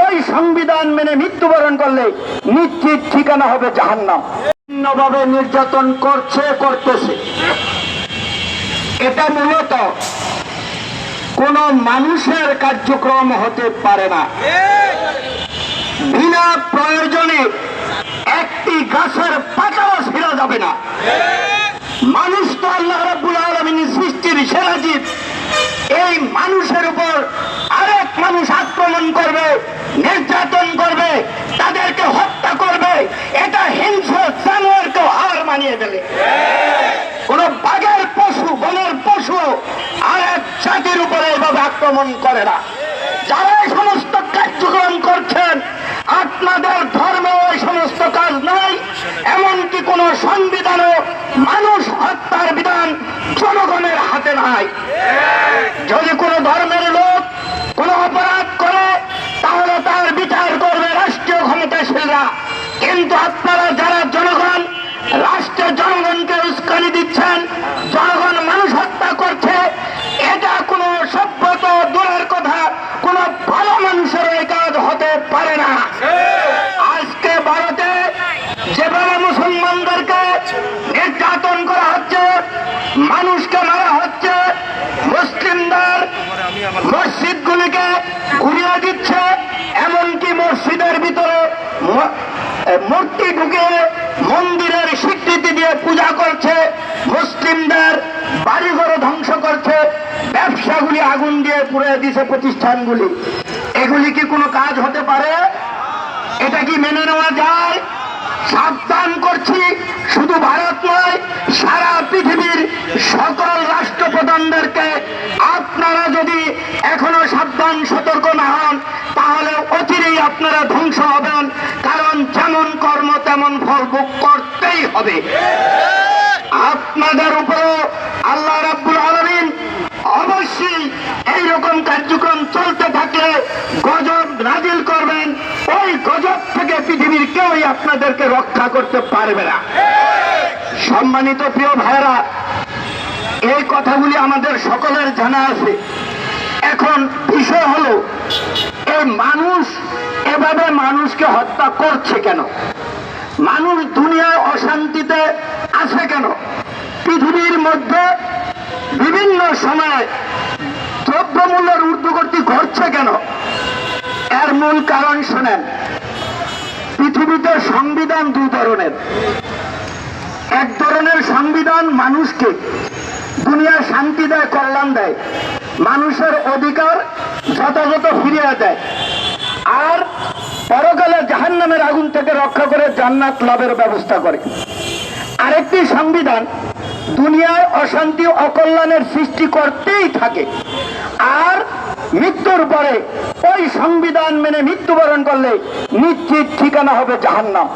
ওই সংবিধান মেনে মৃত্যুবরণ করলে নিশ্চিত ঠিকানা হবে জাহান্নাম। বিভিন্নভাবে নির্যাতন করতেছে। এটা মূলত কোন মানুষের কার্যক্রম হতে পারে না। বিনা প্রয়োজনে একটি গাছের পাতাও ছিঁড়া যাবে না। মানুষ তো আল্লাহ রাব্বুল আলামিনের সৃষ্টির সেরা জীব। এই মানুষের উপর আরেক মানুষ আক্রমণ করবে, নির্যাতন করবে, তাদেরকে হত্যা করবে, এটা হিংস্র জানোয়ারকে হার মানিয়ে দেবে। কোন বাঘের পশু, বনের পশু আরেক জাতির উপরে এভাবে আক্রমণ করে না। যারা এই সমস্ত কার্যক্রম করছেন, আপনাদের ধর্মে ওই সমস্ত কাজ নাই। এমনকি কোন সংবিধানও মানুষ হত্যার বিধান জনগণের হাতে নাই। যদি কোন ধর্মের লোক কোন অপরাধ করে তাহলে তার বিচার করবে রাষ্ট্রীয় ক্ষমতাশীলরা। কিন্তু আপনারা যারা জনগণ, রাষ্ট্রের জনগণকে উস্কানি দিচ্ছেন, জনগণ মানুষ হত্যা করছে, এটা কোন সভ্যত দূরের কথা, কোন ভালো মানুষের এই কাজ হতে পারে না। আজকে ভারতে যেভাবে মুসলমানদেরকে নির্যাতন করা হচ্ছে, মানুষকে মারা হচ্ছে, মুসলিমদের মসজিদগুলিকে ঘুরিয়ে দিচ্ছে, এমনকি মসজিদের ভিতরে মূর্তি ঢুকে মন্দিরের স্বীকৃতি দিয়ে পূজা করছে, মুসলিমদের বাড়িঘর ধ্বংস করছে, ব্যবসাগুলি আগুন দিয়ে পুড়িয়ে দিচ্ছে, প্রতিষ্ঠানগুলি। এগুলি কি কোনো কাজ হতে পারে? এটা কি মেনে নেওয়া যায়? সাবধান করছি, শুধু ভারত নয়, সারা পৃথিবীর সকল রাষ্ট্রপ্রধানদেরকে আপনারা যদি এখনো সাবধান সতর্ক না হন, তাহলে অচিরেই আপনারা ধ্বংস হবেন। কারণ যেমন কর্ম তেমন ফল ভোগ করতেই হবে। আপনাদের উপরও আল্লাহ রাব্বুল আলামিন অবশ্যই এইরকম কার্যক্রম চলতে থাকলে গজব নাজিল করবেন। ওই গজব থেকে পৃথিবীর কেউই আপনাদেরকে রক্ষা করতে পারবে না। সম্মানিত প্রিয় ভাইরা, এই কথাগুলি আমাদের সকলের জানা আছে। এখন বিষয় হলো, এই মানুষ এভাবে মানুষকে হত্যা করছে কেন? মানুষ দুনিয়ায় অশান্তিতে আছে কেন? পৃথিবীর মধ্যে বিভিন্ন সময় দ্রব্যমূল্যের ঊর্ধ্বগতি ঘটছে কেন? এর মূল কারণ শোনেন। পৃথিবীতে সংবিধান দুই ধরনের। এক ধরনের সংবিধান মানুষকে দুনিয়ায় শান্তি দেয়, কল্যাণ দেয়, মানুষের অধিকার যথাযথ ফিরিয়ে দেয়, আর পরকালে জাহান্নামের আগুন থেকে রক্ষা করে জান্নাত লাভের ব্যবস্থা করে। আরেকটি সংবিধান দুনিয়ায় অশান্তি অকল্যাণের সৃষ্টি করতেই থাকে, আর মৃত্যুর পরে ওই সংবিধান মেনে মৃত্যুবরণ করলে নিশ্চিত ঠিকানা হবে জাহান্নাম।